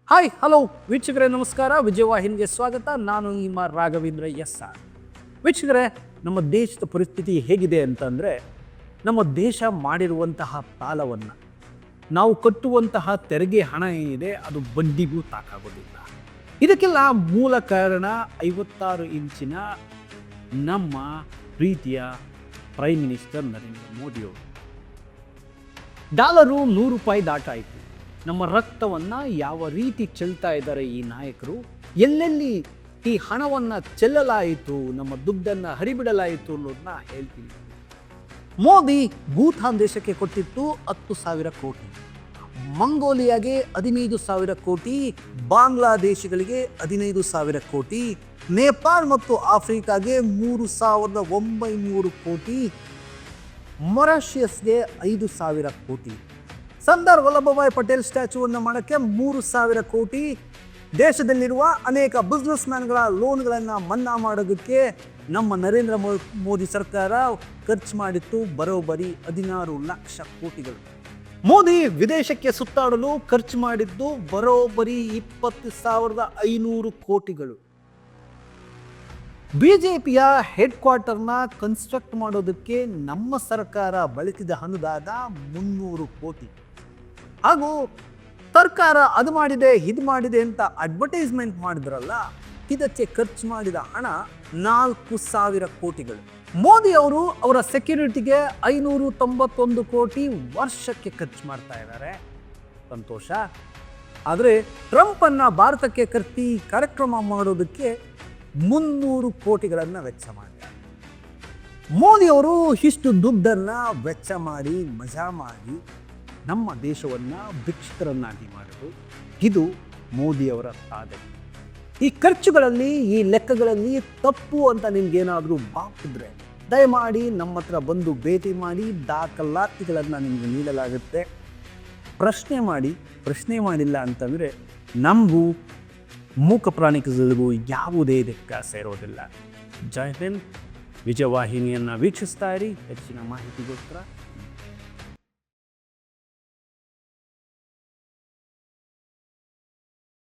Hi hello ವೀಕ್ಷಕರೇ ನಮಸ್ಕಾರ, ವಿಜಯವಾಹಿನಿಗೆ ಸ್ವಾಗತ. ನಾನು ನಿಮ್ಮ ರಾಘವೇಂದ್ರ ಎಸ್.ಆರ್. ವೀಕ್ಷಕರೇ, ನಮ್ಮ ದೇಶದ ಪರಿಸ್ಥಿತಿ ಹೇಗಿದೆ ಅಂತಂದರೆ, ನಮ್ಮ ದೇಶ ಮಾಡಿರುವಂತಹ ಸಾಲವನ್ನು, ನಾವು ಕಟ್ಟುವಂತಹ ತೆರಿಗೆ ಹಣ ಏನಿದೆ ಅದು ಬಡ್ಡಿಗೂ ತಾಕಾಗೋದಿಲ್ಲ. ಇದಕ್ಕೆಲ್ಲ ಮೂಲ ಕಾರಣ 56 ಇಂಚಿನ ನಮ್ಮ ಪ್ರೀತಿಯ ಪ್ರೈಮ್ ಮಿನಿಸ್ಟರ್ ನರೇಂದ್ರ ಮೋದಿಯವರು. ಡಾಲರು $100 ದಾಟಾಯಿತು. ನಮ್ಮ ರಕ್ತವನ್ನು ಯಾವ ರೀತಿ ಚೆಲ್ತಾ ಇದ್ದಾರೆ ಈ ನಾಯಕರು, ಎಲ್ಲೆಲ್ಲಿ ಈ ಹಣವನ್ನು ಚೆಲ್ಲಲಾಯಿತು, ನಮ್ಮ ದುಡ್ಡನ್ನು ಹರಿಬಿಡಲಾಯಿತು ಅನ್ನೋದನ್ನ ಹೇಳ್ತೀನಿ. ಮೋದಿ ಭೂತಾನ್ ದೇಶಕ್ಕೆ ಕೊಟ್ಟಿತ್ತು 10,000 ಕೋಟಿ, ಮಂಗೋಲಿಯಾಗೆ 15,000 ಕೋಟಿ, ಬಾಂಗ್ಲಾದೇಶಗಳಿಗೆ 15,000 ಕೋಟಿ, ನೇಪಾಳ ಮತ್ತು ಆಫ್ರಿಕಾಗೆ 3,900 ಕೋಟಿ, ಮೊರಾಷಿಯಸ್ಗೆ 5,000 ಕೋಟಿ, ಸರ್ದಾರ್ ವಲ್ಲಭಭಾಯ್ ಪಟೇಲ್ ಸ್ಟ್ಯಾಚ್ಯೂವನ್ನು ಮಾಡೋಕ್ಕೆ 3,000 ಕೋಟಿ, ದೇಶದಲ್ಲಿರುವ ಅನೇಕ ಬಿಸ್ನೆಸ್ ಮ್ಯಾನ್ಗಳ ಲೋನ್ಗಳನ್ನು ಮನ್ನಾ ಮಾಡೋದಕ್ಕೆ ನಮ್ಮ ನರೇಂದ್ರ ಮೋದಿ ಸರ್ಕಾರ ಖರ್ಚು ಮಾಡಿತ್ತು ಬರೋಬ್ಬರಿ 16 ಲಕ್ಷ ಕೋಟಿಗಳು. ಮೋದಿ ವಿದೇಶಕ್ಕೆ ಸುತ್ತಾಡಲು ಖರ್ಚು ಮಾಡಿದ್ದು ಬರೋಬ್ಬರಿ 20,500 ಕೋಟಿಗಳು. ಬಿಜೆಪಿಯ ಹೆಡ್ ಕ್ವಾರ್ಟರ್ನ ಕನ್ಸ್ಟ್ರಕ್ಟ್ ಮಾಡೋದಕ್ಕೆ ನಮ್ಮ ಸರ್ಕಾರ ಬಳಸಿದ ಅನುದಾನ 300 ಕೋಟಿ. ಹಾಗೂ ಸರ್ಕಾರ ಅದು ಮಾಡಿದೆ ಇದು ಮಾಡಿದೆ ಅಂತ ಅಡ್ವರ್ಟೈಸ್ಮೆಂಟ್ ಮಾಡಿದ್ರಲ್ಲ, ಇದಕ್ಕೆ ಖರ್ಚು ಮಾಡಿದ ಹಣ 4,000 ಕೋಟಿಗಳು. ಮೋದಿ ಅವರು ಅವರ ಸೆಕ್ಯೂರಿಟಿಗೆ 591 ಕೋಟಿ ವರ್ಷಕ್ಕೆ ಖರ್ಚು ಮಾಡ್ತಾ ಇದ್ದಾರೆ, ಸಂತೋಷ. ಆದರೆ ಟ್ರಂಪನ್ನು ಭಾರತಕ್ಕೆ ಕರೆಸಿ ಕಾರ್ಯಕ್ರಮ ಮಾಡೋದಕ್ಕೆ 300 ಕೋಟಿಗಳನ್ನು ವೆಚ್ಚ ಮಾಡಿದ್ದಾರೆ. ಮೋದಿಯವರು ಇಷ್ಟು ದುಡ್ಡನ್ನು ವೆಚ್ಚ ಮಾಡಿ ಮಜಾ ಮಾಡಿ ನಮ್ಮ ದೇಶವನ್ನು ಭಿಕ್ಷುಕರನ್ನಾಗಿ ಮಾಡೋದು, ಇದು ಮೋದಿಯವರ ಸಾಧನೆ. ಈ ಖರ್ಚುಗಳಲ್ಲಿ, ಈ ಲೆಕ್ಕಗಳಲ್ಲಿ ತಪ್ಪು ಅಂತ ನಿಮ್ಗೇನಾದರೂ ಬಾಪಿದ್ರೆ ದಯಮಾಡಿ ನಮ್ಮ ಹತ್ರ ಬಂದು ಭೇಟಿ ಮಾಡಿ, ದಾಖಲಾತಿಗಳನ್ನು ನಿಮಗೆ ನೀಡಲಾಗುತ್ತೆ. ಪ್ರಶ್ನೆ ಮಾಡಿ, ಪ್ರಶ್ನೆ ಮಾಡಿಲ್ಲ ಅಂತಂದರೆ ನಮಗೂ ಮೂಕ ಪ್ರಾಣಿಗಳಿಗೂ ಯಾವುದೇ ವ್ಯತ್ಯಾಸ ಇರೋದಿಲ್ಲ. ಜೈ ಹಿಂದ್. ವಿಜಯವಾಹಿನಿಯನ್ನು ವೀಕ್ಷಿಸ್ತಾ ಇರಿ ಹೆಚ್ಚಿನ ಮಾಹಿತಿಗೋಸ್ಕರ.